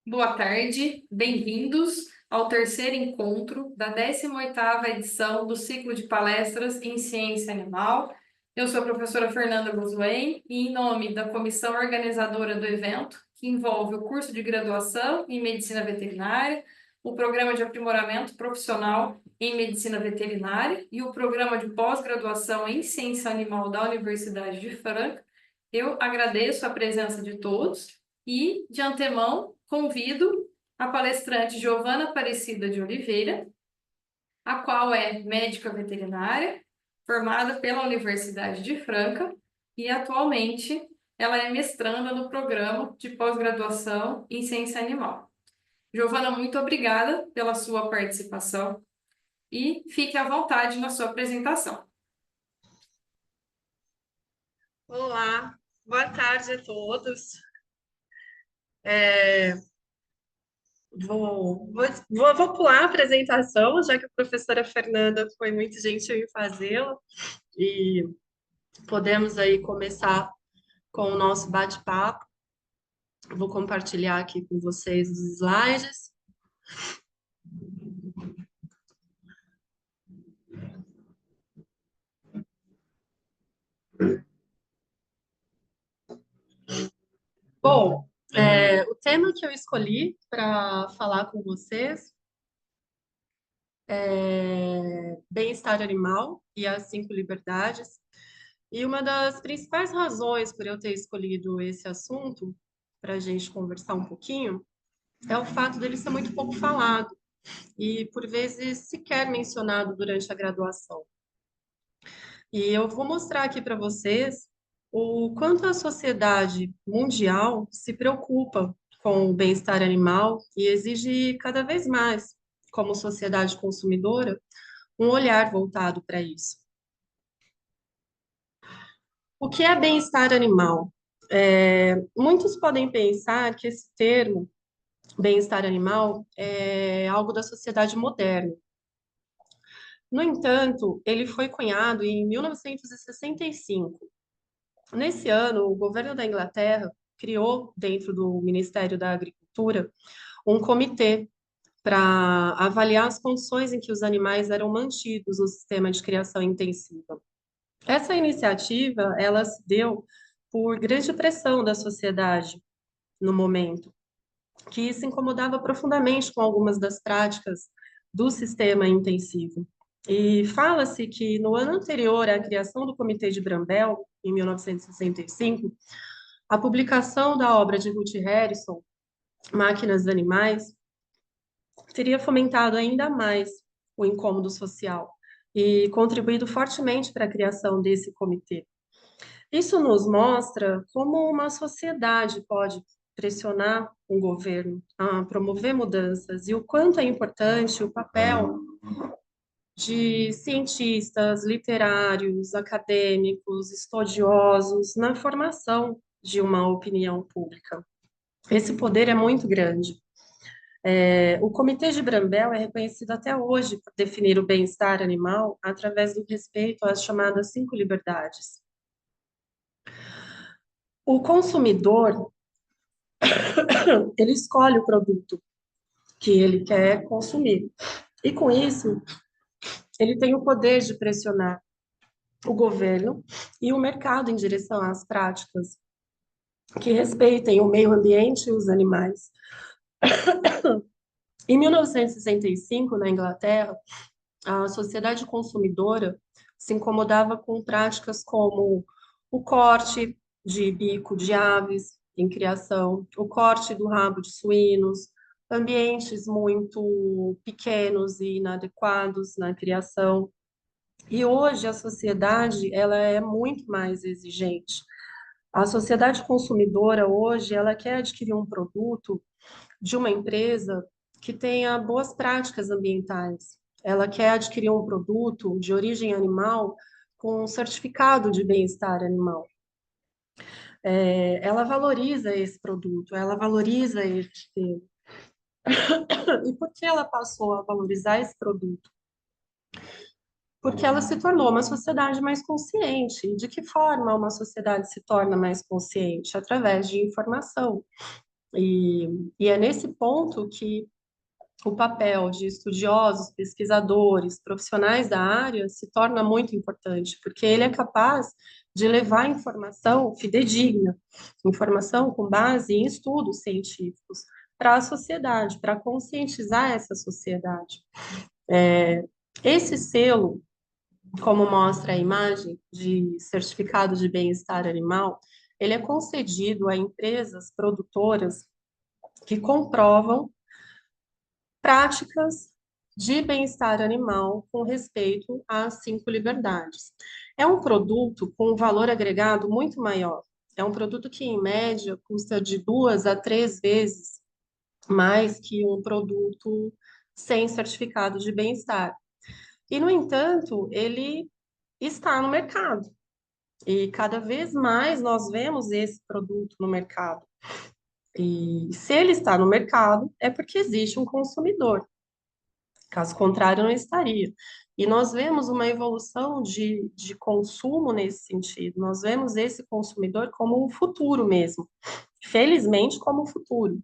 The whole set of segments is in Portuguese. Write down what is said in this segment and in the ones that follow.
Boa tarde, bem-vindos ao terceiro encontro da 18ª edição do ciclo de palestras em Ciência Animal. Eu sou a professora Fernanda Gosway e, em nome da comissão organizadora do evento, que envolve o curso de graduação em Medicina Veterinária, o programa de aprimoramento profissional em Medicina Veterinária e o programa de pós-graduação em Ciência Animal da Universidade de Franca, eu agradeço a presença de todos e, de antemão, convido a palestrante Giovana Aparecida de Oliveira, a qual é médica veterinária, formada pela Universidade de Franca e atualmente ela é mestranda no programa de pós-graduação em ciência animal. Giovana, muito obrigada pela sua participação e fique à vontade na sua apresentação. Olá, boa tarde a todos. É, vou pular a apresentação, já que a professora Fernanda foi muito gentil em fazê-la, e podemos aí começar com o nosso bate-papo. Vou compartilhar aqui com vocês os slides. Bom, o tema que eu escolhi para falar com vocês é bem-estar animal e as 5 liberdades. E uma das principais razões por eu ter escolhido esse assunto, para a gente conversar um pouquinho, é o fato dele ser muito pouco falado e, por vezes, sequer mencionado durante a graduação. E eu vou mostrar aqui para vocês o quanto a sociedade mundial se preocupa com o bem-estar animal e exige cada vez mais, como sociedade consumidora, um olhar voltado para isso. O que é bem-estar animal? Muitos podem pensar que esse termo, bem-estar animal, é algo da sociedade moderna. No entanto, ele foi cunhado em 1965. Nesse ano, o governo da Inglaterra criou, dentro do Ministério da Agricultura, um comitê para avaliar as condições em que os animais eram mantidos no sistema de criação intensiva. Essa iniciativa, ela se deu por grande pressão da sociedade no momento, que se incomodava profundamente com algumas das práticas do sistema intensivo. E fala-se que no ano anterior à criação do Comitê de Brambell, em 1965, a publicação da obra de Ruth Harrison, Máquinas Animais, teria fomentado ainda mais o incômodo social e contribuído fortemente para a criação desse comitê. Isso nos mostra como uma sociedade pode pressionar um governo a promover mudanças e o quanto é importante o papel de cientistas, literários, acadêmicos, estudiosos na formação de uma opinião pública. Esse poder é muito grande. O Comitê de Brambell é reconhecido até hoje por definir o bem-estar animal através do respeito às chamadas 5 liberdades. O consumidor, ele escolhe o produto que ele quer consumir. E com isso, ele tem o poder de pressionar o governo e o mercado em direção às práticas que respeitem o meio ambiente e os animais. Em 1965, na Inglaterra, a sociedade consumidora se incomodava com práticas como o corte de bico de aves em criação, o corte do rabo de suínos, ambientes muito pequenos e inadequados na criação. E hoje a sociedade ela é muito mais exigente. A sociedade consumidora hoje ela quer adquirir um produto de uma empresa que tenha boas práticas ambientais. Ela quer adquirir um produto de origem animal com um certificado de bem-estar animal. Ela valoriza esse produto, ela valoriza esse sistema. E por que ela passou a valorizar esse produto? Porque ela se tornou uma sociedade mais consciente. E de que forma uma sociedade se torna mais consciente? Através de informação. E é nesse ponto que o papel de estudiosos, pesquisadores, profissionais da área se torna muito importante, porque ele é capaz de levar informação fidedigna, informação com base em estudos científicos para a sociedade, para conscientizar essa sociedade. Esse selo, como mostra a imagem de certificado de bem-estar animal, ele é concedido a empresas produtoras que comprovam práticas de bem-estar animal com respeito às 5 liberdades. É um produto com um valor agregado muito maior. É um produto que, em média, custa de 2 a 3 vezes mais que um produto sem certificado de bem-estar. E, no entanto, ele está no mercado. E cada vez mais nós vemos esse produto no mercado. E se ele está no mercado, é porque existe um consumidor. Caso contrário, não estaria. E nós vemos uma evolução de consumo nesse sentido. Nós vemos esse consumidor como um futuro mesmo. Felizmente, como um futuro.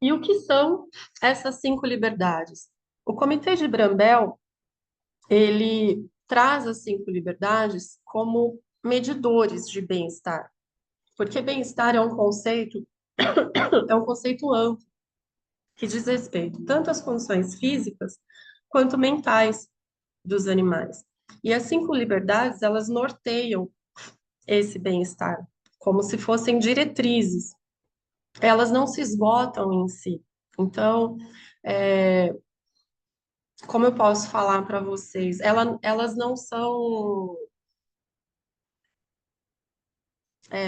E o que são essas 5 liberdades? O Comitê de Brambell, ele traz as 5 liberdades como medidores de bem-estar. Porque bem-estar é um conceito amplo, que diz respeito tanto às condições físicas quanto mentais dos animais. E as 5 liberdades, elas norteiam esse bem-estar, como se fossem diretrizes. Elas não se esgotam em si. Então, é, como eu posso falar para vocês, elas não são.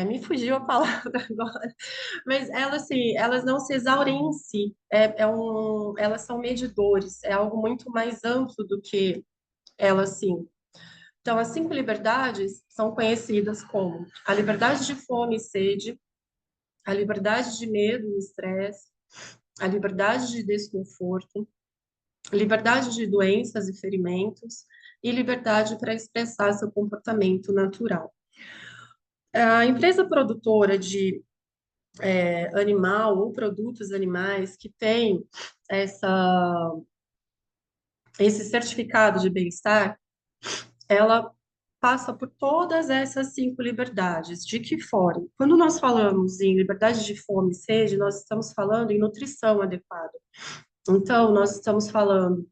Me fugiu a palavra agora, mas elas, assim, elas não se exaurem em si. Elas são medidores, é algo muito mais amplo do que elas, sim. Então, as 5 liberdades são conhecidas como a liberdade de fome e sede, a liberdade de medo e estresse, a liberdade de desconforto, liberdade de doenças e ferimentos e liberdade para expressar seu comportamento natural. A empresa produtora de animal ou produtos animais que tem essa, esse certificado de bem-estar, ela passa por todas essas 5 liberdades. De que forma? Quando nós falamos em liberdade de fome e sede, nós estamos falando em nutrição adequada. Então, nós estamos falando,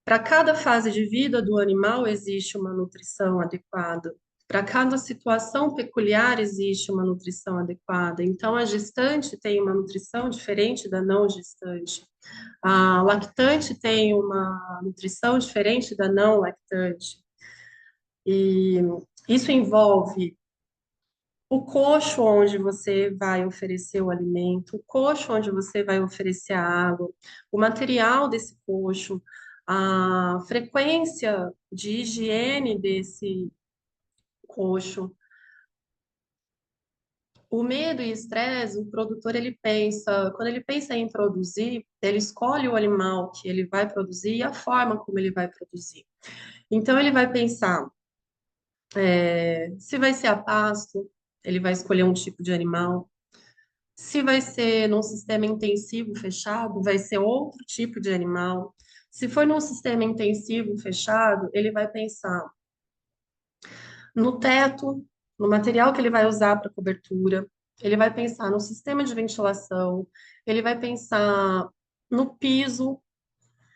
para cada fase de vida do animal existe uma nutrição adequada. Para cada situação peculiar existe uma nutrição adequada. Então, a gestante tem uma nutrição diferente da não gestante. A lactante tem uma nutrição diferente da não lactante. E isso envolve o coxo onde você vai oferecer o alimento, o coxo onde você vai oferecer a água, o material desse coxo, a frequência de higiene desse coxo. O medo e estresse, o produtor ele pensa, quando ele pensa em produzir, ele escolhe o animal que ele vai produzir e a forma como ele vai produzir. Então ele vai pensar se vai ser a pasto, ele vai escolher um tipo de animal. Se vai ser num sistema intensivo fechado, vai ser outro tipo de animal. Se for num sistema intensivo fechado, ele vai pensar no teto, no material que ele vai usar para cobertura, ele vai pensar no sistema de ventilação, ele vai pensar no piso,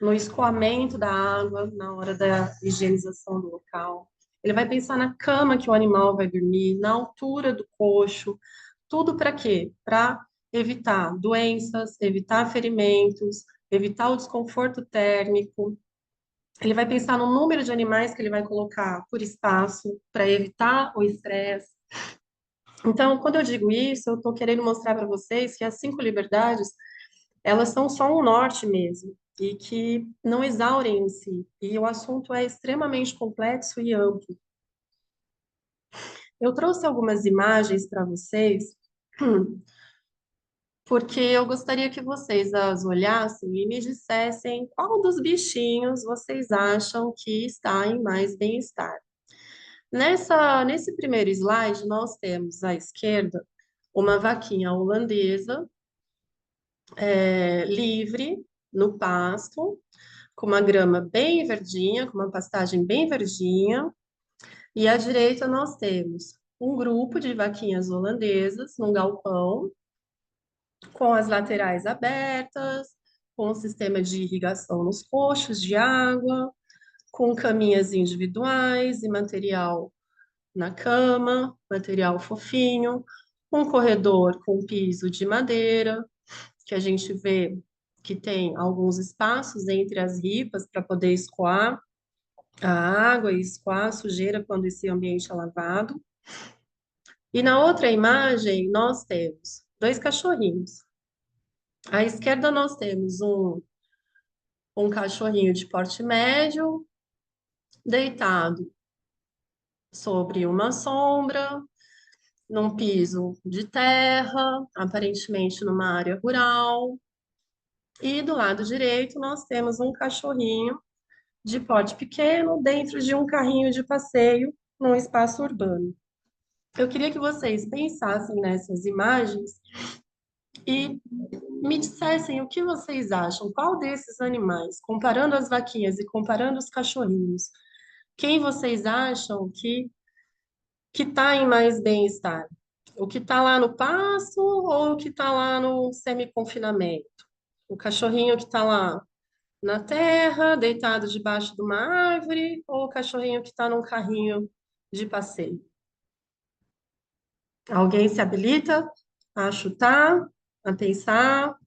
no escoamento da água na hora da higienização do local. Ele vai pensar na cama que o animal vai dormir, na altura do coxo, tudo para quê? Para evitar doenças, evitar ferimentos, evitar o desconforto térmico. Ele vai pensar no número de animais que ele vai colocar por espaço, para evitar o estresse. Então, quando eu digo isso, eu estou querendo mostrar para vocês que as 5 liberdades, elas são só um norte mesmo, e que não exaurem em si. E o assunto é extremamente complexo e amplo. Eu trouxe algumas imagens para vocês, porque eu gostaria que vocês as olhassem e me dissessem qual dos bichinhos vocês acham que está em mais bem-estar. Nesse primeiro slide, nós temos à esquerda uma vaquinha holandesa, livre, no pasto, com uma grama bem verdinha, com uma pastagem bem verdinha. E à direita nós temos um grupo de vaquinhas holandesas num galpão, com as laterais abertas, com um sistema de irrigação nos coxos de água, com caminhas individuais e material na cama, material fofinho, um corredor com piso de madeira, que a gente vê que tem alguns espaços entre as ripas para poder escoar a água e escoar a sujeira quando esse ambiente é lavado. E na outra imagem, nós temos dois cachorrinhos. À esquerda, nós temos um cachorrinho de porte médio, deitado sobre uma sombra, num piso de terra, aparentemente numa área rural. E do lado direito, nós temos um cachorrinho de porte pequeno dentro de um carrinho de passeio num espaço urbano. Eu queria que vocês pensassem nessas imagens e me dissessem o que vocês acham. Qual desses animais, comparando as vaquinhas e comparando os cachorrinhos, quem vocês acham que está em mais bem-estar? O que está lá no pasto ou o que está lá no semi-confinamento? O cachorrinho que está lá na terra, deitado debaixo de uma árvore, ou o cachorrinho que está num carrinho de passeio? Alguém se habilita a chutar, a pensar?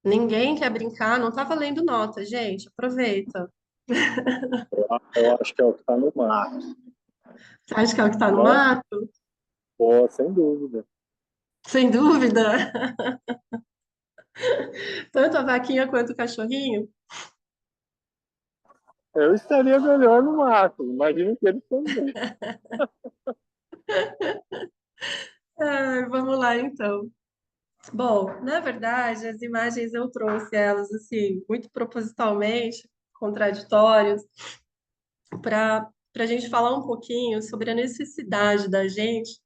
Ninguém quer brincar, não tá valendo nota, gente. Aproveita. Eu acho que é o que está no mar. Você acha que é o que está no Não? mato? Pô, sem dúvida. Sem dúvida. Tanto a vaquinha quanto o cachorrinho. Eu estaria melhor no mato. Imagino que ele também. Vamos lá, então. Bom, na verdade, as imagens eu trouxe elas assim, muito propositalmente, contraditórias, para a gente falar um pouquinho sobre a necessidade da gente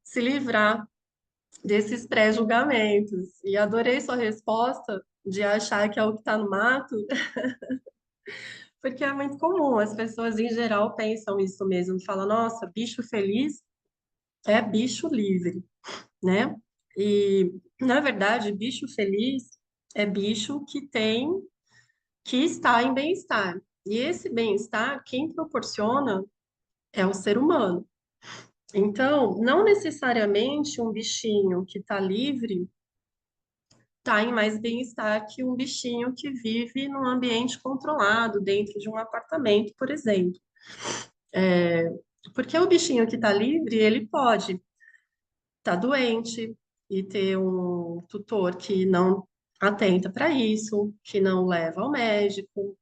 se livrar desses pré-julgamentos. E adorei sua resposta de achar que é o que está no mato, porque é muito comum, as pessoas em geral pensam isso mesmo, falam, nossa, bicho feliz é bicho livre, né? E, na verdade, bicho feliz é bicho que está em bem-estar. E esse bem-estar, quem proporciona é o ser humano. Então, não necessariamente um bichinho que está livre está em mais bem-estar que um bichinho que vive num ambiente controlado, dentro de um apartamento, por exemplo. Porque o bichinho que está livre, ele pode estar doente e ter um tutor que não atenta para isso, que não leva ao médico.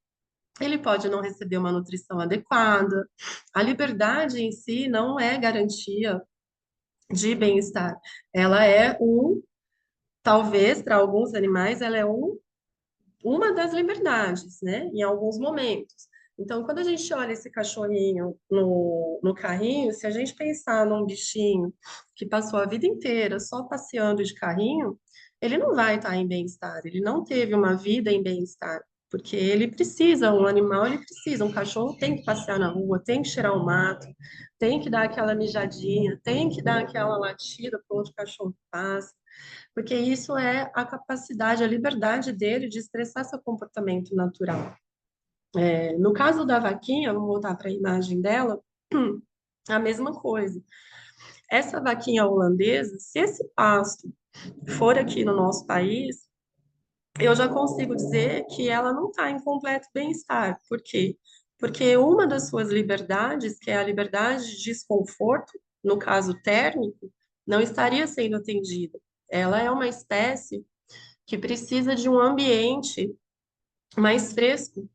Ele pode não receber uma nutrição adequada. A liberdade em si não é garantia de bem-estar. Ela é talvez para alguns animais, ela é uma das liberdades, né? Em alguns momentos. Então, quando a gente olha esse cachorrinho no carrinho, se a gente pensar num bichinho que passou a vida inteira só passeando de carrinho, ele não vai estar em bem-estar, ele não teve uma vida em bem-estar, porque ele precisa, um animal, ele precisa, um cachorro tem que passear na rua, tem que cheirar o mato, tem que dar aquela mijadinha, tem que dar aquela latida para outro cachorro que passa, porque isso é a capacidade, a liberdade dele de expressar seu comportamento natural. No caso da vaquinha, vamos voltar para a imagem dela, a mesma coisa. Essa vaquinha holandesa, se esse pasto for aqui no nosso país, eu já consigo dizer que ela não está em completo bem-estar. Por quê? Porque uma das suas liberdades, que é a liberdade de desconforto, no caso térmico, não estaria sendo atendida. Ela é uma espécie que precisa de um ambiente mais fresco.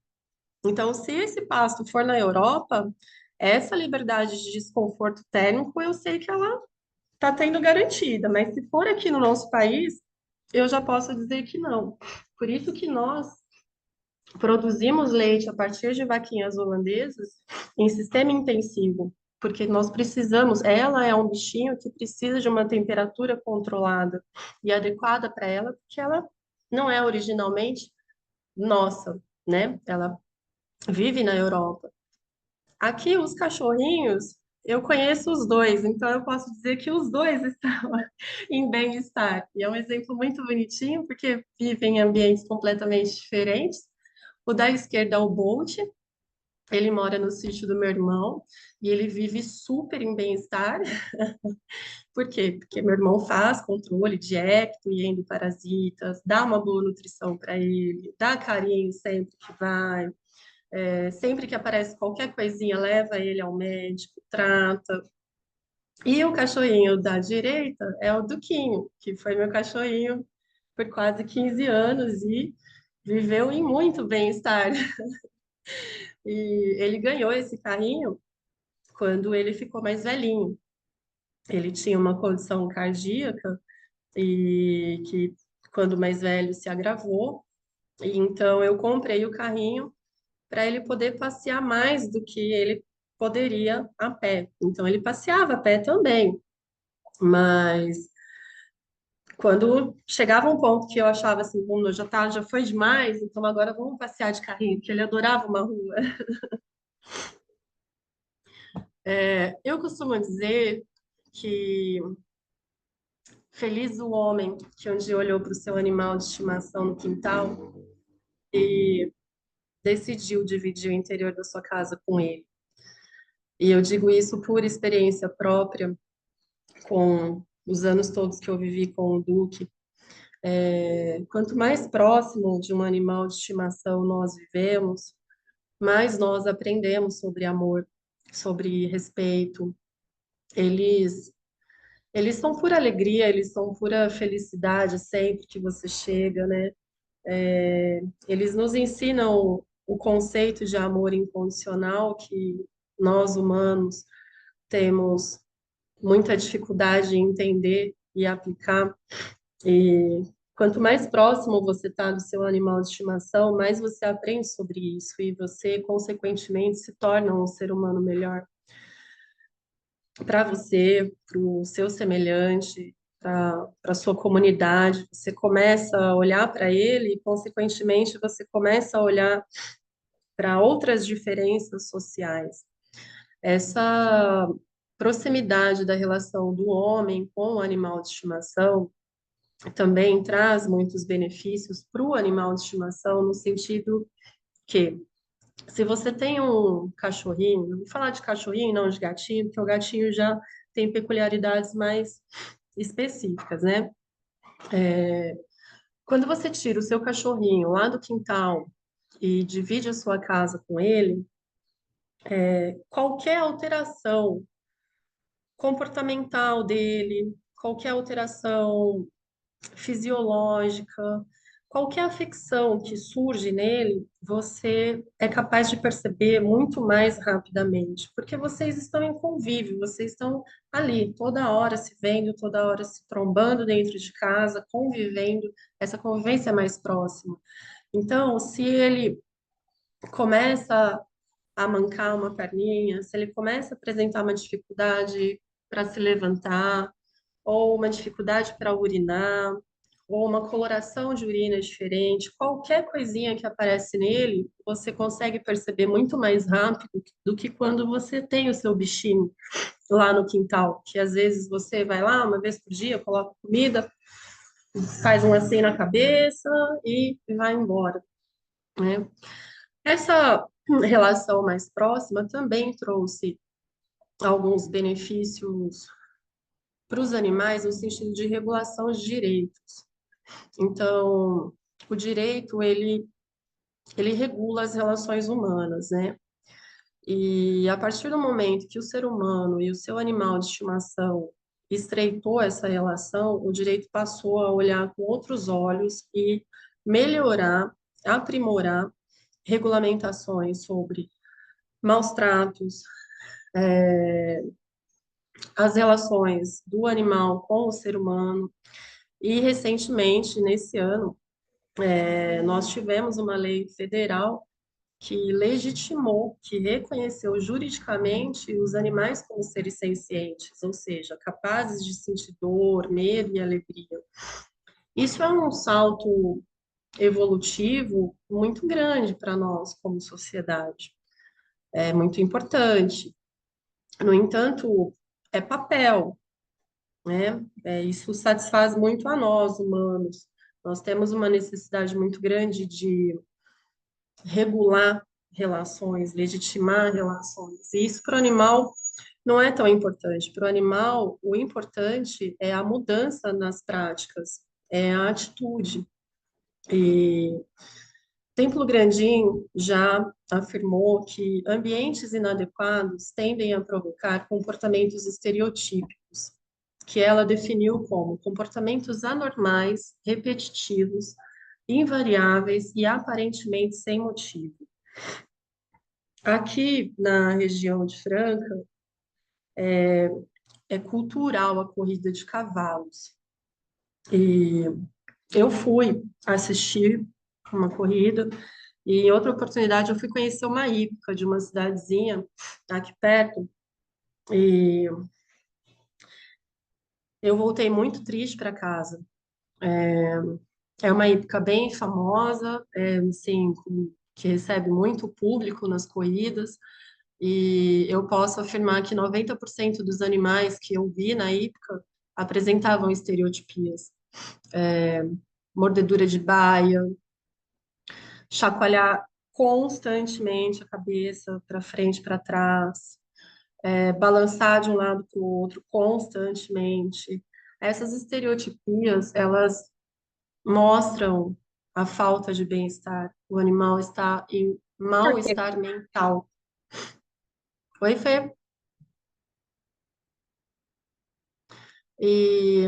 Então, se esse pasto for na Europa, essa liberdade de desconforto térmico, eu sei que ela está tendo garantida, mas se for aqui no nosso país, eu já posso dizer que não. Por isso que nós produzimos leite a partir de vaquinhas holandesas em sistema intensivo. porque nós precisamos, ela é um bichinho que precisa de uma temperatura controlada e adequada para ela, porque ela não é originalmente nossa, né? Ela vive na Europa. Aqui, os cachorrinhos, eu conheço os dois, então eu posso dizer que os dois estão em bem-estar. E é um exemplo muito bonitinho, porque vivem em ambientes completamente diferentes. O da esquerda é o Bolt, ele mora no sítio do meu irmão e ele vive super em bem-estar. Por quê? Porque meu irmão faz controle de ecto e endoparasitas, dá uma boa nutrição para ele, dá carinho sempre que vai. Sempre que aparece qualquer coisinha, leva ele ao médico, trata. E o cachorrinho da direita é o Duquinho, que foi meu cachorrinho por quase 15 anos e viveu em muito bem-estar. E ele ganhou esse carrinho quando ele ficou mais velhinho. Ele tinha uma condição cardíaca e que, quando mais velho, se agravou. E então eu comprei o carrinho para ele poder passear mais do que ele poderia a pé. Então ele passeava a pé também, mas quando chegava um ponto que eu achava assim, já tá, já foi demais, então agora vamos passear de carrinho, porque ele adorava uma rua. Eu costumo dizer que feliz o homem que um dia olhou para o seu animal de estimação no quintal e decidiu dividir o interior da sua casa com ele. E eu digo isso por experiência própria, com os anos todos que eu vivi com o Duque. Quanto mais próximo de um animal de estimação nós vivemos, mais nós aprendemos sobre amor, sobre respeito. Eles, eles são pura alegria, eles são pura felicidade sempre que você chega, né? Eles nos ensinam o conceito de amor incondicional que nós humanos temos muita dificuldade em entender e aplicar. E quanto mais próximo você está do seu animal de estimação, mais você aprende sobre isso e você, consequentemente, se torna um ser humano melhor para você, para o seu semelhante, para a sua comunidade. Você começa a olhar para ele e, consequentemente, você começa a olhar para outras diferenças sociais. Essa proximidade da relação do homem com o animal de estimação também traz muitos benefícios para o animal de estimação, no sentido que, se você tem um cachorrinho, não vou falar de cachorrinho, não de gatinho, porque o gatinho já tem peculiaridades mais específicas, né? Quando você tira o seu cachorrinho lá do quintal e divide a sua casa com ele, qualquer alteração comportamental dele, qualquer alteração fisiológica, qualquer afecção que surge nele, você é capaz de perceber muito mais rapidamente, porque vocês estão em convívio, vocês estão ali toda hora se vendo, toda hora se trombando dentro de casa, convivendo, essa convivência é mais próxima. Então, se ele começa a mancar uma perninha, se ele começa a apresentar uma dificuldade para se levantar, ou uma dificuldade para urinar, ou uma coloração de urina diferente, qualquer coisinha que aparece nele, você consegue perceber muito mais rápido do que quando você tem o seu bichinho lá no quintal, que às vezes você vai lá uma vez por dia, coloca comida, faz um assim na cabeça e vai embora, né? Essa relação mais próxima também trouxe alguns benefícios para os animais no sentido de regulação de direitos. Então, o direito, ele regula as relações humanas, né? E a partir do momento que o ser humano e o seu animal de estimação estreitou essa relação, o direito passou a olhar com outros olhos e melhorar, aprimorar regulamentações sobre maus tratos, as relações do animal com o ser humano. E recentemente, nesse ano, nós tivemos uma lei federal que legitimou, que reconheceu juridicamente os animais como seres sencientes, ou seja, capazes de sentir dor, medo e alegria. Isso é um salto evolutivo muito grande para nós como sociedade. É muito importante. No entanto, é papel, né? Isso satisfaz muito a nós, humanos. Nós temos uma necessidade muito grande de regular relações, legitimar relações. E isso para o animal não é tão importante. Para o animal, o importante é a mudança nas práticas, é a atitude. E Templo Grandin já afirmou que ambientes inadequados tendem a provocar comportamentos estereotípicos, que ela definiu como comportamentos anormais, repetitivos, invariáveis e aparentemente sem motivo. Aqui na região de Franca, é cultural a corrida de cavalos. E eu fui assistir uma corrida, e em outra oportunidade eu fui conhecer uma hípica de uma cidadezinha aqui perto, e eu voltei muito triste para casa. É uma hípica bem famosa, assim, que recebe muito público nas corridas, e eu posso afirmar que 90% dos animais que eu vi na hípica apresentavam estereotipias. Mordedura de baia, chacoalhar constantemente a cabeça para frente, para trás, balançar de um lado para o outro constantemente. Essas estereotipias, elas mostram a falta de bem-estar. O animal está em mal-estar mental. Oi, Fê? E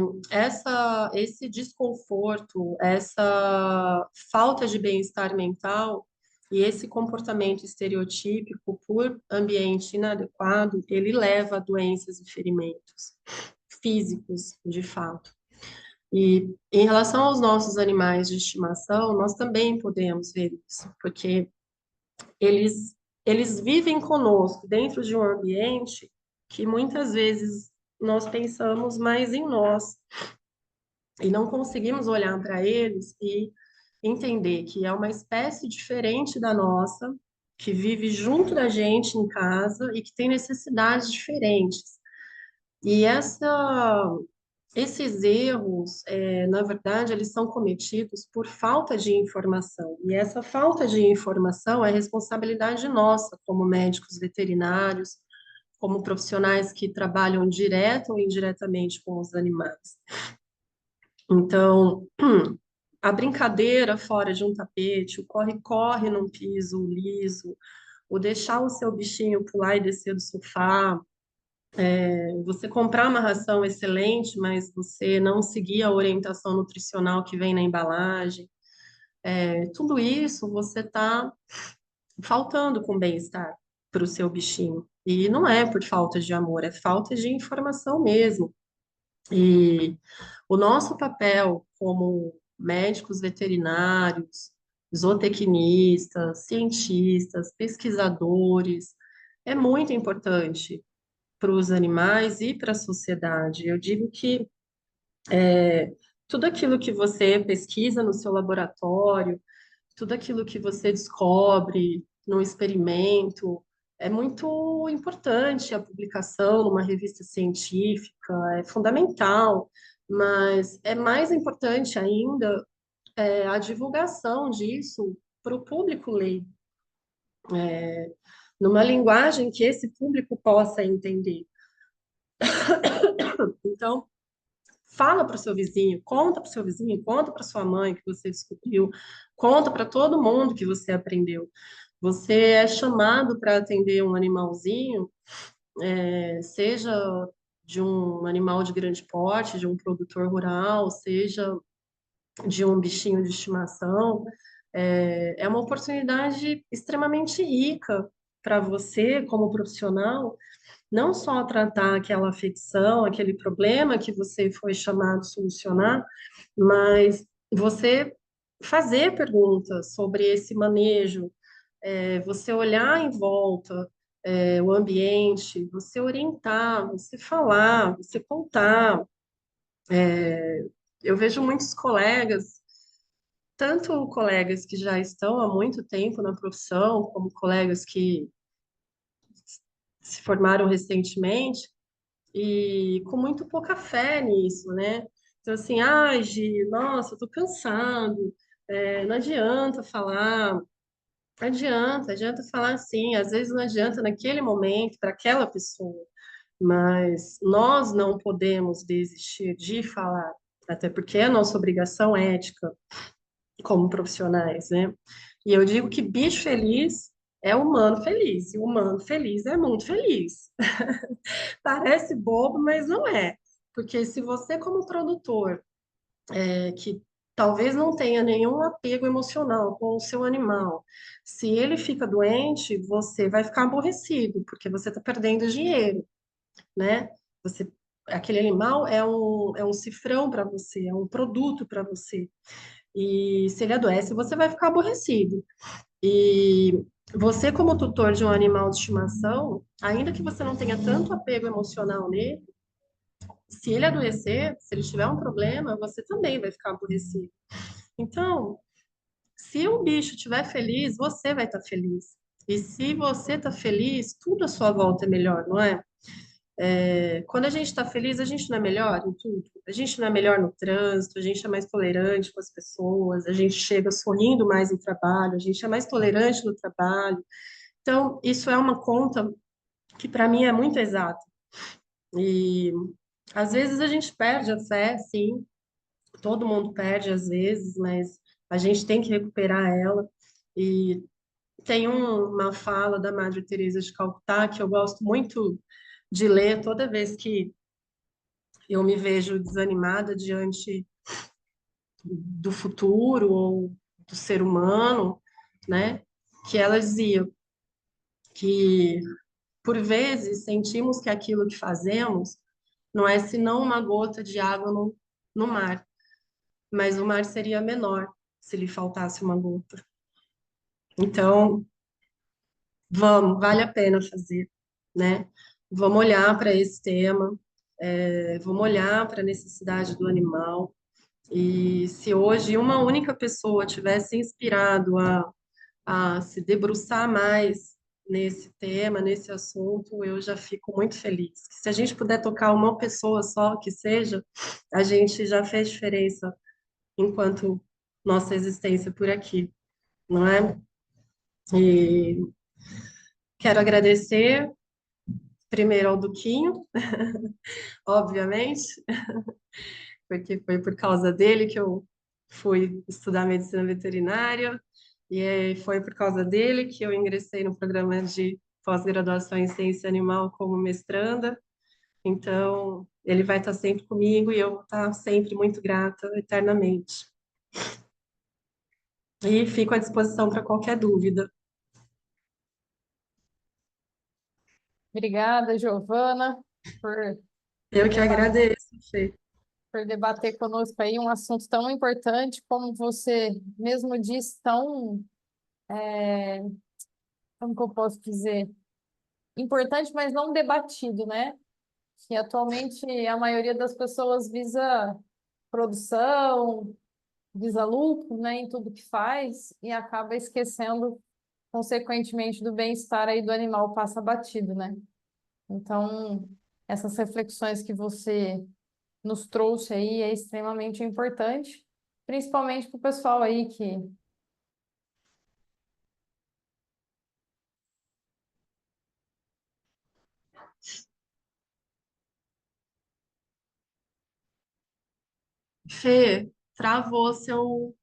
esse desconforto, essa falta de bem-estar mental e esse comportamento estereotípico por ambiente inadequado, ele leva a doenças e ferimentos físicos, de fato. E em relação aos nossos animais de estimação, nós também podemos ver isso, porque eles, eles vivem conosco dentro de um ambiente que muitas vezes nós pensamos mais em nós e não conseguimos olhar para eles e entender que é uma espécie diferente da nossa, que vive junto da gente em casa e que tem necessidades diferentes. E esses erros, na verdade, eles são cometidos por falta de informação. E essa falta de informação é responsabilidade nossa, como médicos veterinários, como profissionais que trabalham direto ou indiretamente com os animais. Então, a brincadeira fora de um tapete, o corre-corre num piso liso, o deixar o seu bichinho pular e descer do sofá, você comprar uma ração excelente, mas você não seguir a orientação nutricional que vem na embalagem, tudo isso você está faltando com bem-estar para o seu bichinho. E não é por falta de amor, é falta de informação mesmo. E o nosso papel como médicos veterinários, zootecnistas, cientistas, pesquisadores, é muito importante para os animais e para a sociedade. Eu digo que tudo aquilo que você pesquisa no seu laboratório, tudo aquilo que você descobre no experimento, é muito importante a publicação numa revista científica, é fundamental, mas é mais importante ainda a divulgação disso para o público leigo, numa linguagem que esse público possa entender. Então, fala para o seu vizinho, conta para o seu vizinho, conta para sua mãe que você descobriu, conta para todo mundo que você aprendeu. Você é chamado para atender um animalzinho, seja de um animal de grande porte, de um produtor rural, seja de um bichinho de estimação, é uma oportunidade extremamente rica para você, como profissional, não só tratar aquela afecção, aquele problema que você foi chamado a solucionar, mas você fazer perguntas sobre esse manejo, você olhar em volta, o ambiente, você orientar, você falar, você contar. Eu vejo muitos colegas, tanto colegas que já estão há muito tempo na profissão, como colegas que se formaram recentemente, e com muito pouca fé nisso, né? Então, assim, ai, Gi, nossa, eu tô cansado, não adianta falar, adianta falar assim, às vezes não adianta naquele momento, para aquela pessoa, mas nós não podemos desistir de falar, até porque é a nossa obrigação ética como profissionais, né? E eu digo que bicho feliz é humano feliz, e humano feliz é mundo feliz. Parece bobo, mas não é. Porque se você, como produtor, que talvez não tenha nenhum apego emocional com o seu animal, se ele fica doente, você vai ficar aborrecido, porque você está perdendo dinheiro, né? Você, aquele animal é um cifrão para você, é um produto para você. E se ele adoece, você vai ficar aborrecido. E você, como tutor de um animal de estimação, ainda que você não tenha tanto apego emocional nele, se ele adoecer, se ele tiver um problema, você também vai ficar aborrecido. Então, se o bicho estiver feliz, você vai estar feliz. E se você está feliz, tudo à sua volta é melhor, não é? Quando a gente está feliz, a gente não é melhor em tudo. A gente não é melhor no trânsito, a gente é mais tolerante com as pessoas, a gente chega sorrindo mais no trabalho, a gente é mais tolerante no trabalho. Então, isso é uma conta que para mim é muito exata. E às vezes a gente perde a fé, sim, todo mundo perde às vezes, mas a gente tem que recuperar ela. E tem uma fala da Madre Teresa de Calcutá que eu gosto muito de ler toda vez que eu me vejo desanimada diante do futuro ou do ser humano, né? Que ela dizia que por vezes sentimos que aquilo que fazemos não é senão uma gota de água no mar, mas o mar seria menor se lhe faltasse uma gota. Então, vamos, vale a pena fazer, né? Vamos olhar para esse tema, vamos olhar para a necessidade do animal. E se hoje uma única pessoa tivesse inspirado a se debruçar mais nesse tema, nesse assunto, eu já fico muito feliz. Se a gente puder tocar uma pessoa só, que seja, a gente já fez diferença enquanto nossa existência por aqui, não é? E quero agradecer primeiro ao Duquinho, obviamente, porque foi por causa dele que eu fui estudar medicina veterinária, e foi por causa dele que eu ingressei no programa de pós-graduação em ciência animal como mestranda. Então, ele vai estar sempre comigo e eu vou estar sempre muito grata, eternamente. E fico à disposição para qualquer dúvida. Obrigada, Giovana, por, Eu por que debater, agradeço, Fê. por debater conosco aí um assunto tão importante, como você mesmo disse, tão, como que eu posso dizer, importante, mas não debatido, né? Que atualmente a maioria das pessoas visa produção, visa lucro, né, em tudo que faz e acaba esquecendo, consequentemente, do bem-estar aí do animal passa batido, né? Então, essas reflexões que você nos trouxe aí é extremamente importante, principalmente para o pessoal aí que Fê, travou seu.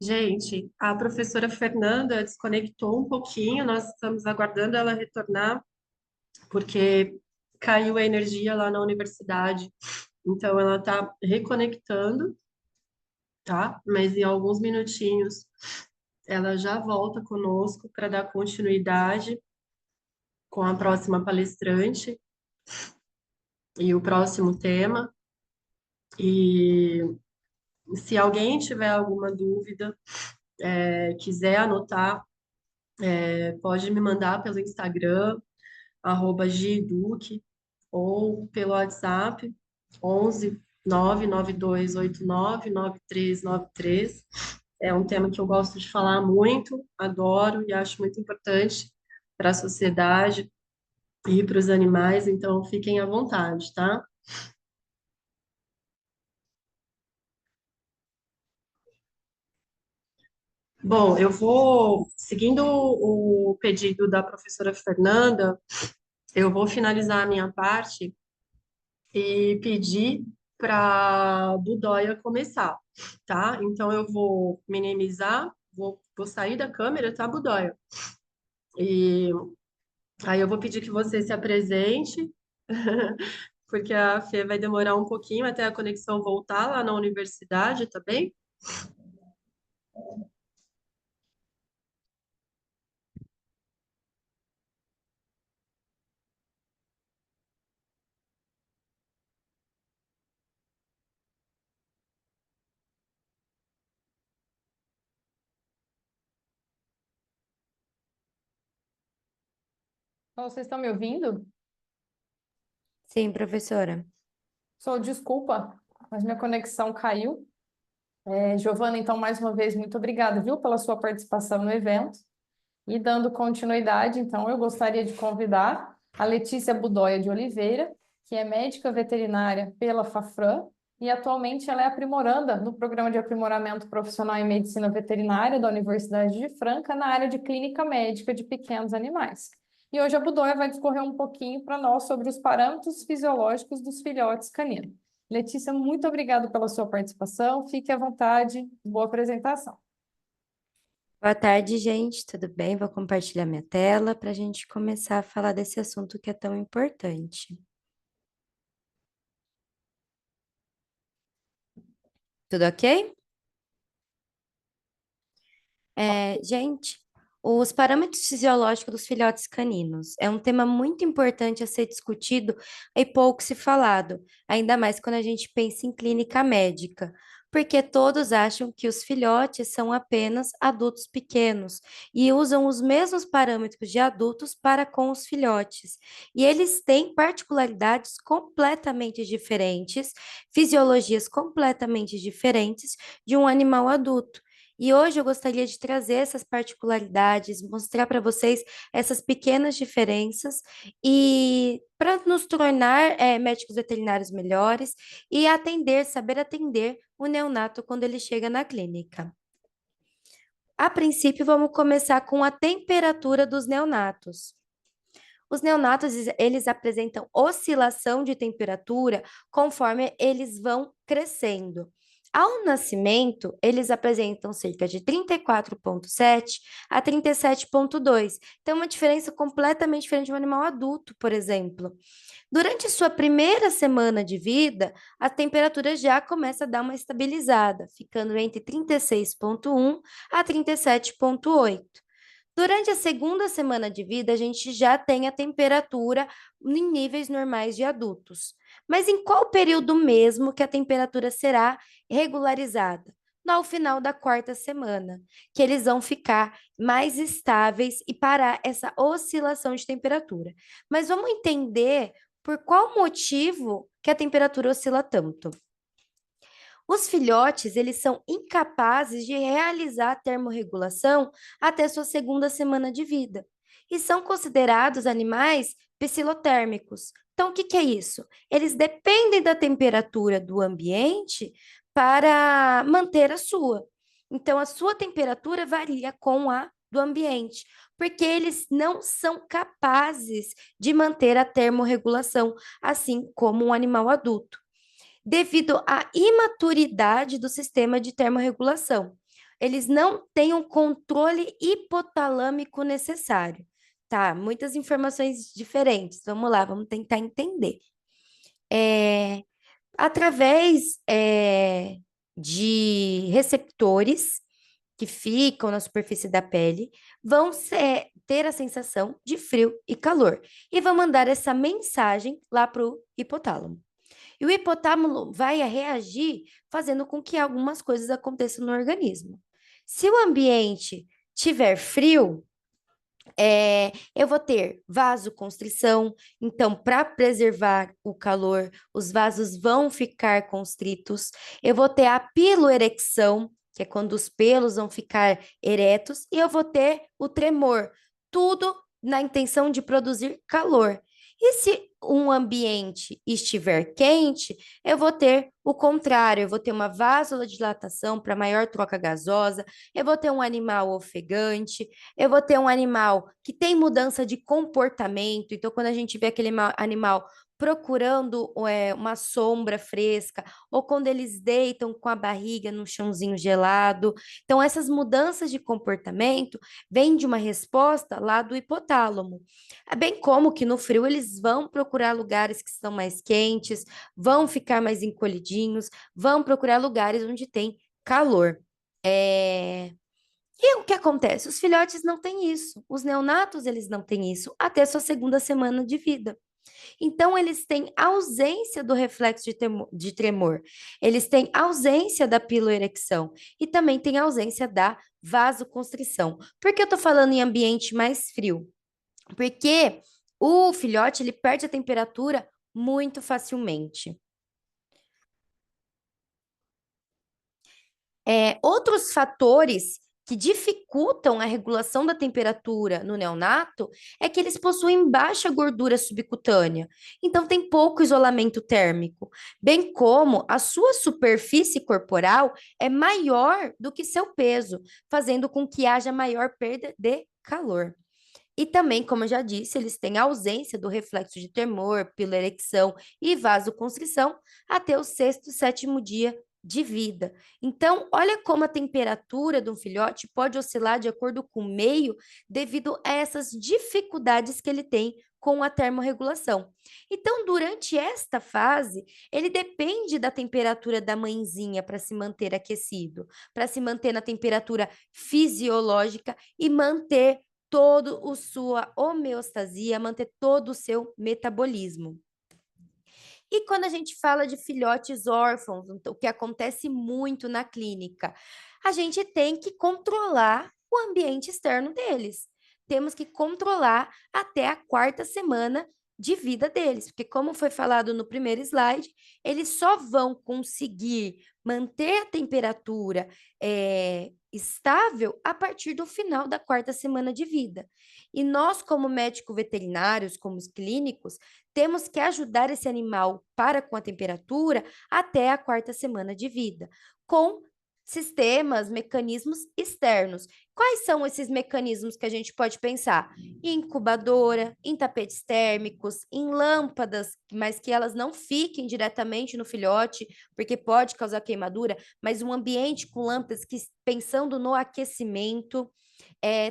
Gente, a professora Fernanda desconectou um pouquinho, nós estamos aguardando ela retornar, porque caiu a energia lá na universidade. Então, ela está reconectando, tá? Mas em alguns minutinhos ela já volta conosco para dar continuidade com a próxima palestrante e o próximo tema. E se alguém tiver alguma dúvida, quiser anotar, pode me mandar pelo Instagram, @giduque, ou pelo WhatsApp, 11 992899393. É um tema que eu gosto de falar muito, adoro e acho muito importante para a sociedade e para os animais, então fiquem à vontade, tá? Bom, eu vou, seguindo o pedido da professora Fernanda, eu vou finalizar a minha parte e pedir para a Budóia começar, tá? Então eu vou minimizar, vou sair da câmera, tá, Budóia? E aí eu vou pedir que você se apresente, porque a Fê vai demorar um pouquinho até a conexão voltar lá na universidade, tá bem? Então, vocês estão me ouvindo? Sim, professora. Sou desculpa, mas minha conexão caiu. Giovana, então, mais uma vez, muito obrigada, viu, pela sua participação no evento. E dando continuidade, então, eu gostaria de convidar a Letícia Budóia de Oliveira, que é médica veterinária pela Fafran, e atualmente ela é aprimoranda no programa de aprimoramento profissional em medicina veterinária da Universidade de Franca, na área de clínica médica de pequenos animais. E hoje a Budóia vai discorrer um pouquinho para nós sobre os parâmetros fisiológicos dos filhotes caninos. Letícia, muito obrigada pela sua participação. Fique à vontade. Boa apresentação. Boa tarde, gente. Tudo bem? Vou compartilhar minha tela para a gente começar a falar desse assunto que é tão importante. Tudo ok? Gente, os parâmetros fisiológicos dos filhotes caninos é um tema muito importante a ser discutido e pouco se falado, ainda mais quando a gente pensa em clínica médica, porque todos acham que os filhotes são apenas adultos pequenos e usam os mesmos parâmetros de adultos para com os filhotes. E eles têm particularidades completamente diferentes, fisiologias completamente diferentes de um animal adulto. E hoje eu gostaria de trazer essas particularidades, mostrar para vocês essas pequenas diferenças e para nos tornar médicos veterinários melhores e atender, saber atender o neonato quando ele chega na clínica. A princípio, vamos começar com a temperatura dos neonatos. Os neonatos, eles apresentam oscilação de temperatura conforme eles vão crescendo. Ao nascimento, eles apresentam cerca de 34,7 a 37,2. Então, uma diferença completamente diferente de um animal adulto, por exemplo. Durante sua primeira semana de vida, a temperatura já começa a dar uma estabilizada, ficando entre 36,1 a 37,8. Durante a segunda semana de vida, a gente já tem a temperatura em níveis normais de adultos. Mas em qual período mesmo que a temperatura será regularizada? No final da quarta semana, que eles vão ficar mais estáveis e parar essa oscilação de temperatura. Mas vamos entender por qual motivo que a temperatura oscila tanto. Os filhotes, eles são incapazes de realizar a termorregulação até sua segunda semana de vida e são considerados animais psilotérmicos. Então, o que que é isso? Eles dependem da temperatura do ambiente para manter a sua. Então, a sua temperatura varia com a do ambiente, porque eles não são capazes de manter a termorregulação, assim como um animal adulto devido à imaturidade do sistema de termorregulação. eles não têm o controle hipotalâmico necessário. Tá, muitas informações diferentes. Vamos lá, vamos tentar entender. Através de receptores que ficam na superfície da pele, vão ter a sensação de frio e calor e vão mandar essa mensagem lá para o hipotálamo. E o hipotálamo vai reagir fazendo com que algumas coisas aconteçam no organismo. Se o ambiente tiver frio, eu vou ter vasoconstrição, então, para preservar o calor, os vasos vão ficar constritos. Eu vou ter a piloerecção, que é quando os pelos vão ficar eretos, e eu vou ter o tremor, tudo na intenção de produzir calor. E se um ambiente estiver quente, eu vou ter o contrário, eu vou ter uma vasodilatação para maior troca gasosa, eu vou ter um animal ofegante, eu vou ter um animal que tem mudança de comportamento. Então, quando a gente vê aquele animal procurando uma sombra fresca, ou quando eles deitam com a barriga no chãozinho gelado. Então, essas mudanças de comportamento vêm de uma resposta lá do hipotálamo. Bem como que no frio eles vão procurar lugares que estão mais quentes, vão ficar mais encolhidinhos, vão procurar lugares onde tem calor. E o que acontece? Os filhotes não têm isso. Os neonatos, eles não têm isso até sua segunda semana de vida. Então, eles têm ausência do reflexo de tremor, eles têm ausência da piloerecção e também têm ausência da vasoconstrição. Por que eu estou falando em ambiente mais frio? Porque o filhote, ele perde a temperatura muito facilmente. Outros fatores que dificultam a regulação da temperatura no neonato é que eles possuem baixa gordura subcutânea, então tem pouco isolamento térmico, bem como a sua superfície corporal é maior do que seu peso, fazendo com que haja maior perda de calor. E também, como eu já disse, eles têm ausência do reflexo de tremor, piloerecção e vasoconstrição até o sexto, sétimo dia de vida. Então, olha como a temperatura de um filhote pode oscilar de acordo com o meio devido a essas dificuldades que ele tem com a termorregulação. Então, durante esta fase, ele depende da temperatura da mãezinha para se manter aquecido, para se manter na temperatura fisiológica e manter toda a sua homeostasia, manter todo o seu metabolismo. E quando a gente fala de filhotes órfãos, o que acontece muito na clínica, a gente tem que controlar o ambiente externo deles. Temos que controlar até a quarta semana de vida deles, porque como foi falado no primeiro slide, eles só vão conseguir manter a temperatura estável a partir do final da quarta semana de vida. E nós, como médicos veterinários, como os clínicos, temos que ajudar esse animal para com a temperatura até a quarta semana de vida, com sistemas, mecanismos externos. Quais são esses mecanismos que a gente pode pensar? Em incubadora, em tapetes térmicos, em lâmpadas, mas que elas não fiquem diretamente no filhote, porque pode causar queimadura, mas um ambiente com lâmpadas que pensando no aquecimento.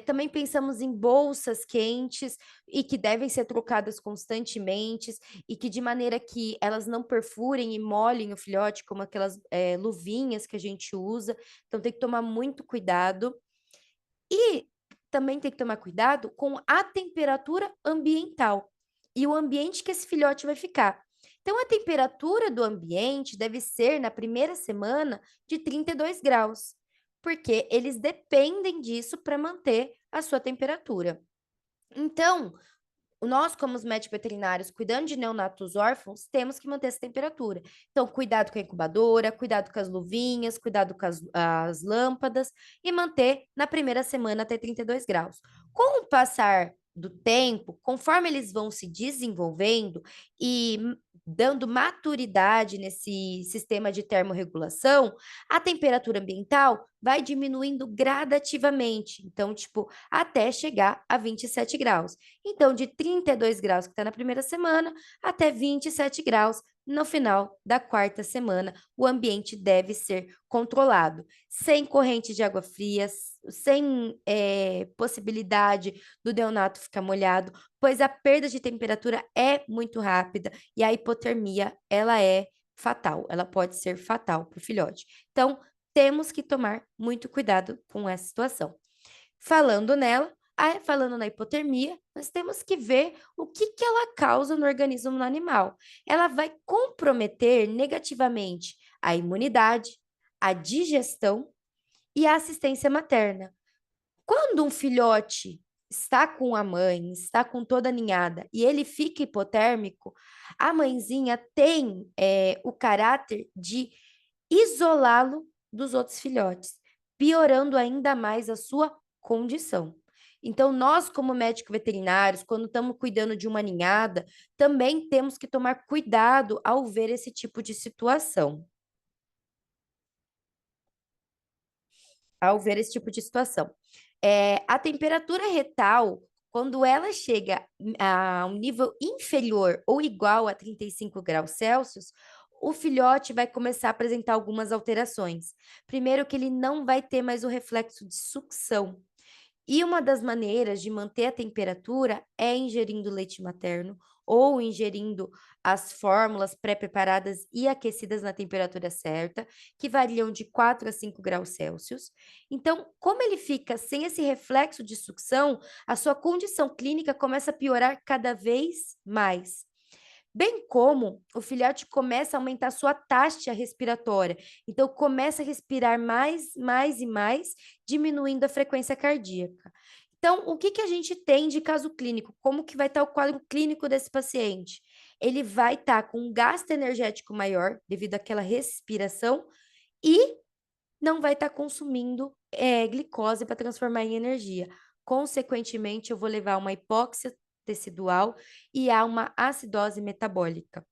Também pensamos em bolsas quentes e que devem ser trocadas constantemente e que de maneira que elas não perfurem e molhem o filhote, como aquelas luvinhas que a gente usa. Então tem que tomar muito cuidado. E também tem que tomar cuidado com a temperatura ambiental e o ambiente que esse filhote vai ficar. Então, a temperatura do ambiente deve ser, na primeira semana, de 32 graus, porque eles dependem disso para manter a sua temperatura. Então, nós, como os médicos veterinários, cuidando de neonatos órfãos, temos que manter essa temperatura. Então, cuidado com a incubadora, cuidado com as luvinhas, cuidado com as lâmpadas e manter na primeira semana até 32 graus. Com o passar do tempo, conforme eles vão se desenvolvendo e dando maturidade nesse sistema de termorregulação, a temperatura ambiental vai diminuindo gradativamente. Então, até chegar a 27 graus. Então, de 32 graus que está na primeira semana até 27 graus no final da quarta semana, o ambiente deve ser controlado, sem corrente de água fria, sem possibilidade do neonato ficar molhado, pois a perda de temperatura é muito rápida e a hipotermia, ela é fatal, ela pode ser fatal para o filhote. Então, temos que tomar muito cuidado com essa situação. Falando nela, falando na hipotermia, nós temos que ver o que que ela causa no organismo do animal. Ela vai comprometer negativamente a imunidade, a digestão e a assistência materna. Quando um filhote está com a mãe, está com toda a ninhada e ele fica hipotérmico, a mãezinha tem o caráter de isolá-lo dos outros filhotes, piorando ainda mais a sua condição. Então, nós, como médicos veterinários, quando estamos cuidando de uma ninhada, também temos que tomar cuidado ao ver esse tipo de situação. Ao ver esse tipo de situação. A temperatura retal, quando ela chega a um nível inferior ou igual a 35 graus Celsius, o filhote vai começar a apresentar algumas alterações. Primeiro, que ele não vai ter mais o reflexo de sucção. E uma das maneiras de manter a temperatura é ingerindo leite materno ou ingerindo as fórmulas pré-preparadas e aquecidas na temperatura certa, que variam de 4 a 5 graus Celsius. Então, como ele fica sem esse reflexo de sucção, a sua condição clínica começa a piorar cada vez mais. Bem como o filhote começa a aumentar sua taxa respiratória. Então, começa a respirar mais, mais e mais, diminuindo a frequência cardíaca. Então, o que que a gente tem de caso clínico? Como que vai estar o quadro clínico desse paciente? Ele vai estar com um gasto energético maior, devido àquela respiração, e não vai estar consumindo glicose para transformar em energia. Consequentemente, eu vou levar uma hipóxia tecidual e a uma acidose metabólica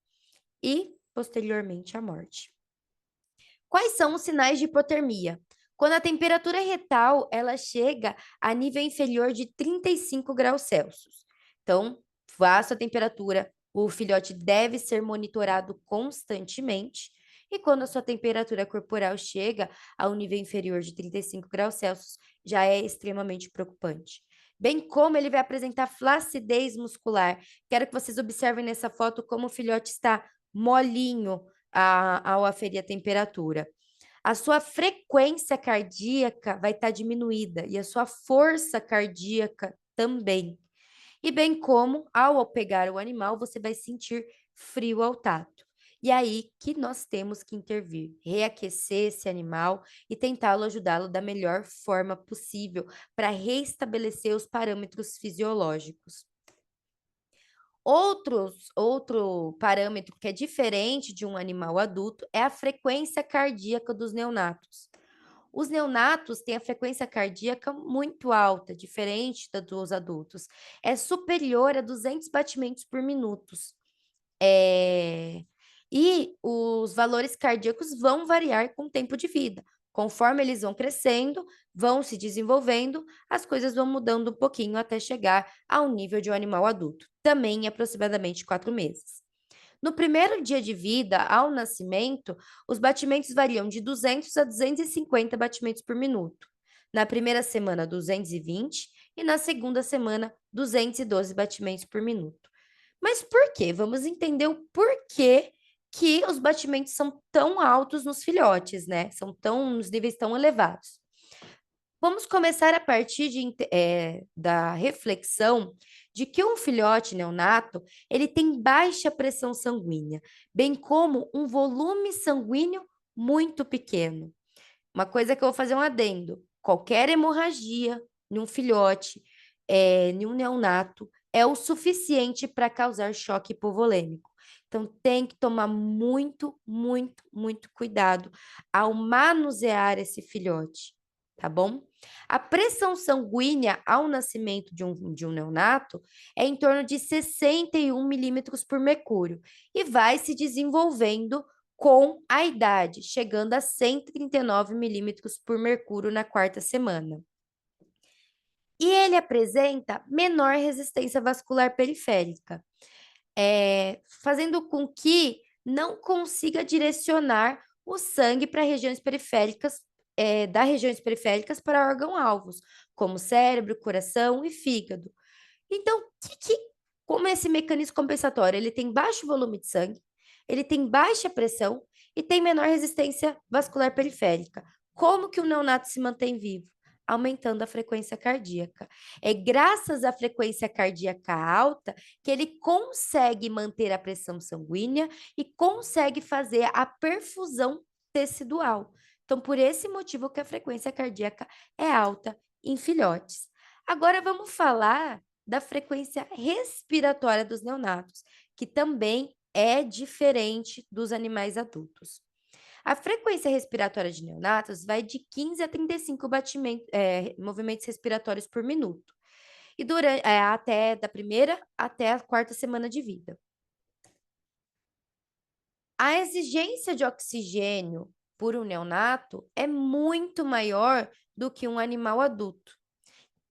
e, posteriormente, a morte. Quais são os sinais de hipotermia? Quando a temperatura retal ela chega a nível inferior de 35 graus Celsius. Então, faça a temperatura, o filhote deve ser monitorado constantemente. E quando a sua temperatura corporal chega a um nível inferior de 35 graus Celsius, já é extremamente preocupante. Bem como ele vai apresentar flacidez muscular. Quero que vocês observem nessa foto como o filhote está molinho ao aferir a temperatura. A sua frequência cardíaca vai estar diminuída e a sua força cardíaca também. E bem como, ao pegar o animal, você vai sentir frio ao tato. E aí que nós temos que intervir, reaquecer esse animal e tentá-lo ajudá-lo da melhor forma possível para restabelecer os parâmetros fisiológicos. Outro parâmetro que é diferente de um animal adulto é a frequência cardíaca dos neonatos. Os neonatos têm a frequência cardíaca muito alta, diferente da dos adultos. É superior a 200 batimentos por minuto. E os valores cardíacos vão variar com o tempo de vida. Conforme eles vão crescendo, vão se desenvolvendo, as coisas vão mudando um pouquinho até chegar ao nível de um animal adulto, também em aproximadamente 4 meses. No primeiro dia de vida, ao nascimento, os batimentos variam de 200 a 250 batimentos por minuto. Na primeira semana, 220 e na segunda semana, 212 batimentos por minuto. Mas por quê? Vamos entender o porquê que os batimentos são tão altos nos filhotes, né? São nos níveis tão elevados. Vamos começar a partir da reflexão de que um filhote neonato, ele tem baixa pressão sanguínea, bem como um volume sanguíneo muito pequeno. Uma coisa que eu vou fazer um adendo, qualquer hemorragia em um filhote, em um neonato, é o suficiente para causar choque hipovolêmico. Então, tem que tomar muito, muito, muito cuidado ao manusear esse filhote, tá bom? A pressão sanguínea ao nascimento de um neonato é em torno de 61 milímetros por mercúrio e vai se desenvolvendo com a idade, chegando a 139 milímetros por mercúrio na quarta semana. E ele apresenta menor resistência vascular periférica, fazendo com que não consiga direcionar o sangue para regiões periféricas, das regiões periféricas para órgãos-alvos, como cérebro, coração e fígado. Então, como é esse mecanismo compensatório? Ele tem baixo volume de sangue, ele tem baixa pressão e tem menor resistência vascular periférica. Como que o neonato se mantém vivo? Aumentando a frequência cardíaca. É graças à frequência cardíaca alta que ele consegue manter a pressão sanguínea e consegue fazer a perfusão tecidual. Então, por esse motivo que a frequência cardíaca é alta em filhotes. Agora vamos falar da frequência respiratória dos neonatos, que também é diferente dos animais adultos. A frequência respiratória de neonatos vai de 15 a 35 movimentos respiratórios por minuto, e até da primeira até a quarta semana de vida. A exigência de oxigênio por um neonato é muito maior do que um animal adulto,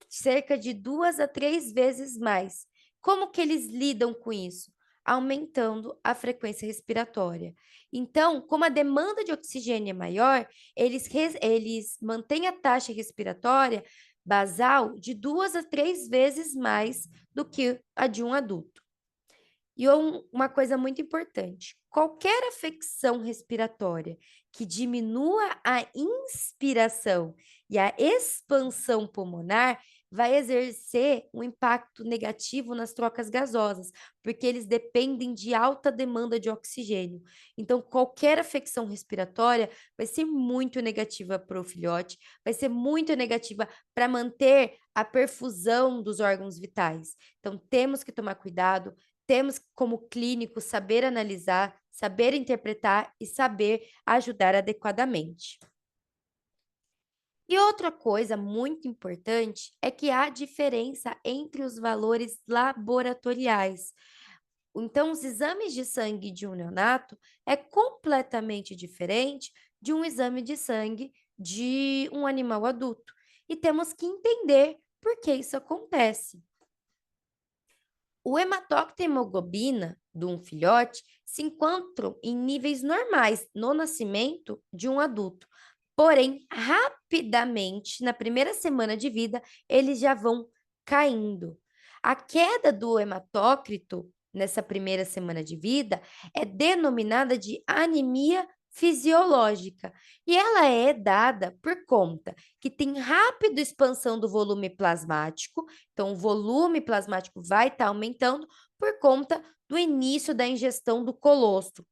cerca de 2 a 3 vezes mais. Como que eles lidam com isso? Aumentando a frequência respiratória. Então, como a demanda de oxigênio é maior, eles mantêm a taxa respiratória basal de 2 a 3 vezes mais do que a de um adulto. E uma coisa muito importante: qualquer afecção respiratória que diminua a inspiração e a expansão pulmonar vai exercer um impacto negativo nas trocas gasosas, porque eles dependem de alta demanda de oxigênio. Então, qualquer afecção respiratória vai ser muito negativa para o filhote, vai ser muito negativa para manter a perfusão dos órgãos vitais. Então, temos que tomar cuidado. Temos, como clínico, saber analisar, saber interpretar e saber ajudar adequadamente. E outra coisa muito importante é que há diferença entre os valores laboratoriais. Então, os exames de sangue de um neonato é completamente diferente de um exame de sangue de um animal adulto. E temos que entender por que isso acontece. O hematócrito e a hemoglobina de um filhote se encontram em níveis normais no nascimento de um adulto. Porém, rapidamente, na primeira semana de vida, eles já vão caindo. A queda do hematócrito nessa primeira semana de vida é denominada de anemia fisiológica, e ela é dada por conta que tem rápida expansão do volume plasmático, então o volume plasmático vai estar aumentando por conta do início da ingestão do colostro,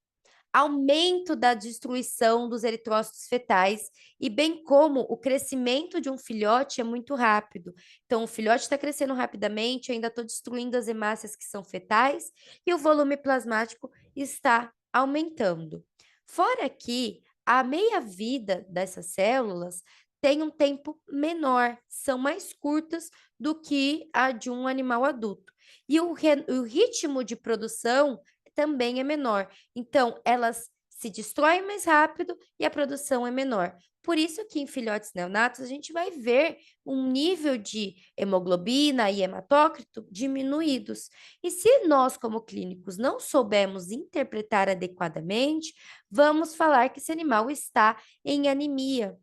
aumento da destruição dos eritrócitos fetais, e bem como o crescimento de um filhote é muito rápido. Então, o filhote está crescendo rapidamente, eu ainda estou destruindo as hemácias que são fetais, e o volume plasmático está aumentando. Fora que a meia-vida dessas células tem um tempo menor, são mais curtas do que a de um animal adulto. E o ritmo de produção também é menor. Então, elas se destroem mais rápido e a produção é menor. Por isso que em filhotes neonatos a gente vai ver um nível de hemoglobina e hematócrito diminuídos. E se nós, como clínicos, não soubermos interpretar adequadamente, vamos falar que esse animal está em anemia,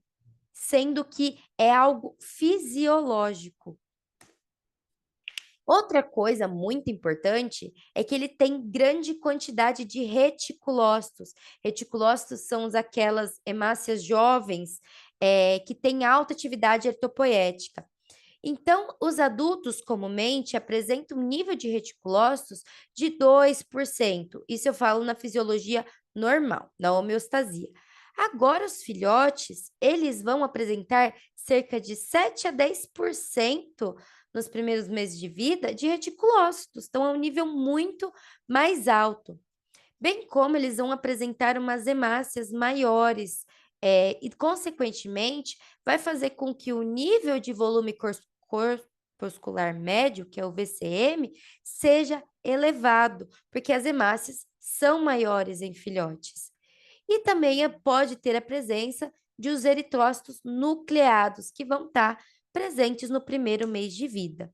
sendo que é algo fisiológico. Outra coisa muito importante é que ele tem grande quantidade de reticulócitos. Reticulócitos são aquelas hemácias jovens que têm alta atividade eritropoética. Então, os adultos comumente apresentam um nível de reticulócitos de 2%. Isso eu falo na fisiologia normal, na homeostasia. Agora, os filhotes, eles vão apresentar cerca de 7 a 10% nos primeiros meses de vida de reticulócitos. Então, é um nível muito mais alto. Bem como eles vão apresentar umas hemácias maiores, e, consequentemente, vai fazer com que o nível de volume corpuscular médio, que é o VCM, seja elevado, porque as hemácias são maiores em filhotes. E também pode ter a presença de os eritrócitos nucleados, que vão estar presentes no primeiro mês de vida.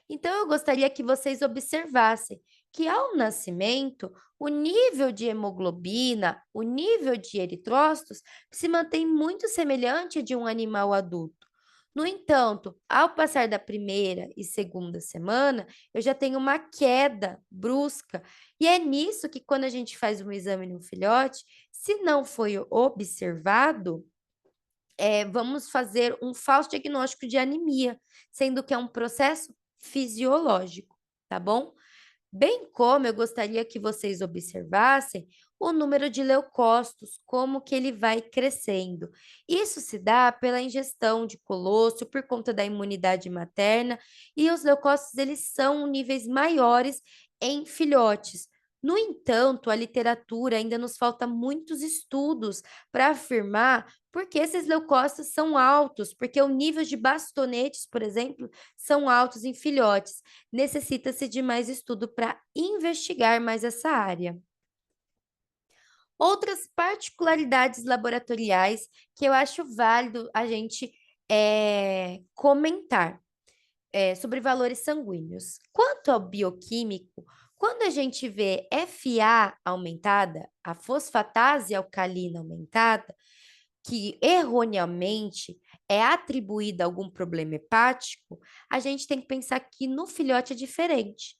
Então, eu gostaria que vocês observassem que ao nascimento, o nível de hemoglobina, o nível de eritrócitos se mantém muito semelhante a de um animal adulto. No entanto, ao passar da primeira e segunda semana, eu já tenho uma queda brusca. E é nisso que, quando a gente faz um exame no filhote, se não foi observado, vamos fazer um falso diagnóstico de anemia, sendo que é um processo fisiológico, tá bom? Bem como eu gostaria que vocês observassem o número de leucócitos, como que ele vai crescendo. Isso se dá pela ingestão de colostro, por conta da imunidade materna, e os leucócitos, eles são níveis maiores em filhotes. No entanto, a literatura ainda nos falta muitos estudos para afirmar por que esses leucócitos são altos, porque o nível de bastonetes, por exemplo, são altos em filhotes. Necessita-se de mais estudo para investigar mais essa área. Outras particularidades laboratoriais que eu acho válido a gente comentar sobre valores sanguíneos. Quanto ao bioquímico, quando a gente vê FA aumentada, a fosfatase alcalina aumentada, que erroneamente é atribuída a algum problema hepático, a gente tem que pensar que no filhote é diferente.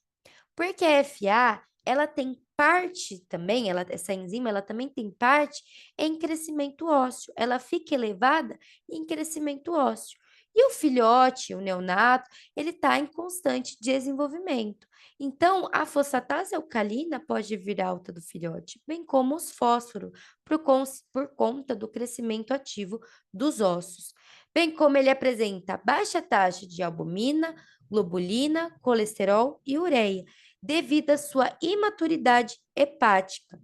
Porque a FA, ela tem parte também, essa enzima, ela também tem parte em crescimento ósseo. Ela fica elevada em crescimento ósseo. E o filhote, o neonato, ele está em constante desenvolvimento. Então, a fosfatase alcalina pode vir alta do filhote, bem como os fósforos, por conta do crescimento ativo dos ossos. Bem como ele apresenta baixa taxa de albumina, globulina, colesterol e ureia, devido à sua imaturidade hepática.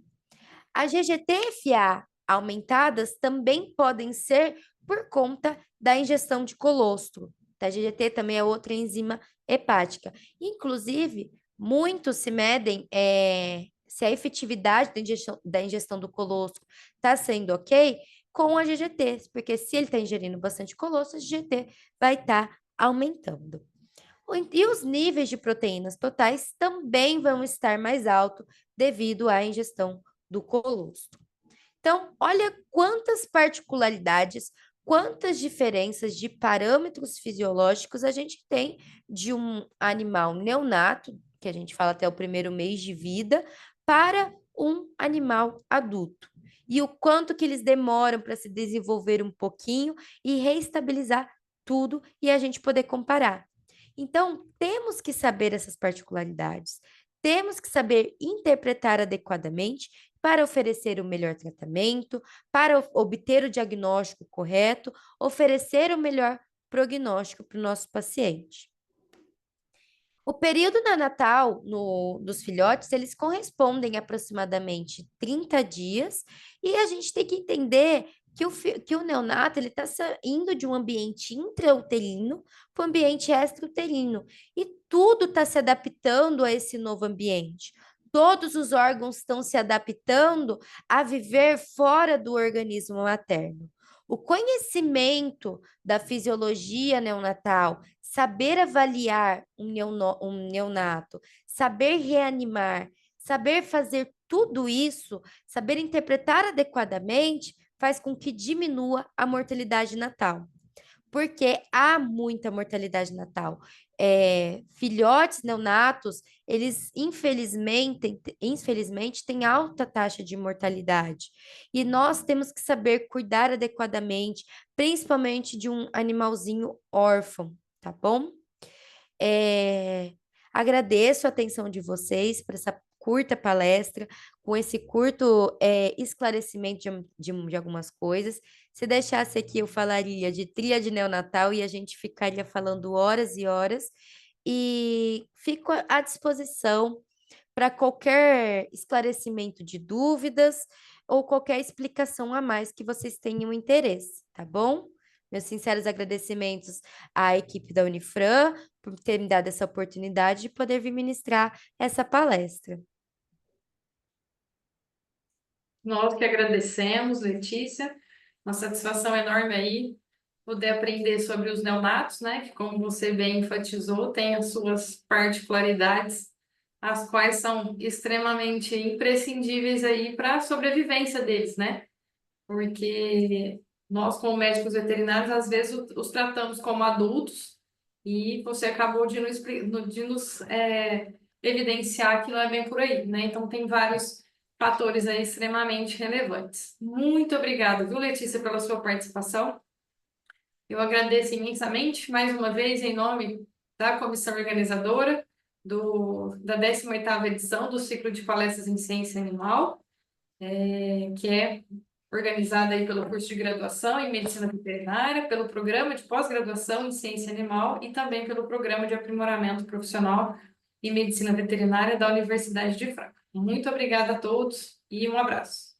As GGT-FA aumentadas também podem ser por conta da ingestão de colostro. A GGT também é outra enzima hepática. Inclusive, muitos se medem se a efetividade da ingestão do colostro está sendo ok com a GGT, porque se ele está ingerindo bastante colostro, a GGT vai estar aumentando. E os níveis de proteínas totais também vão estar mais altos devido à ingestão do colostro. Então, olha quantas particularidades, quantas diferenças de parâmetros fisiológicos a gente tem de um animal neonato, que a gente fala até o primeiro mês de vida, para um animal adulto. E o quanto que eles demoram para se desenvolver um pouquinho e reestabilizar tudo e a gente poder comparar. Então, temos que saber essas particularidades, temos que saber interpretar adequadamente para oferecer o melhor tratamento, para obter o diagnóstico correto, oferecer o melhor prognóstico para o nosso paciente. O período neonatal dos filhotes, eles correspondem a aproximadamente 30 dias, e a gente tem que entender que o neonato ele está saindo de um ambiente intrauterino para um ambiente extrauterino, e tudo está se adaptando a esse novo ambiente. Todos os órgãos estão se adaptando a viver fora do organismo materno. O conhecimento da fisiologia neonatal, saber avaliar um neonato, saber reanimar, saber fazer tudo isso, saber interpretar adequadamente, faz com que diminua a mortalidade natal. Porque há muita mortalidade natal. Filhotes neonatos, eles infelizmente têm alta taxa de mortalidade. E nós temos que saber cuidar adequadamente, principalmente de um animalzinho órfão, tá bom? Agradeço a atenção de vocês para essa curta palestra, com esse curto esclarecimento de algumas coisas. Se deixasse aqui, eu falaria de tríade neonatal e a gente ficaria falando horas e horas. E fico à disposição para qualquer esclarecimento de dúvidas ou qualquer explicação a mais que vocês tenham interesse, tá bom? Meus sinceros agradecimentos à equipe da Unifran por ter me dado essa oportunidade de poder vir ministrar essa palestra. Nós que agradecemos, Letícia. Uma satisfação enorme aí poder aprender sobre os neonatos, né? Que, como você bem enfatizou, tem as suas particularidades as quais são extremamente imprescindíveis aí para a sobrevivência deles, né? Porque nós, como médicos veterinários, às vezes os tratamos como adultos e você acabou de nos evidenciar que não é bem por aí, né? Então, tem vários fatores aí extremamente relevantes. Muito obrigada, viu, Letícia, pela sua participação. Eu agradeço imensamente, mais uma vez, em nome da comissão organizadora da 18ª edição do ciclo de palestras em ciência animal, que é organizada aí pelo curso de graduação em medicina veterinária, pelo programa de pós-graduação em ciência animal e também pelo programa de aprimoramento profissional em medicina veterinária da Universidade de Franca. Muito obrigada a todos e um abraço.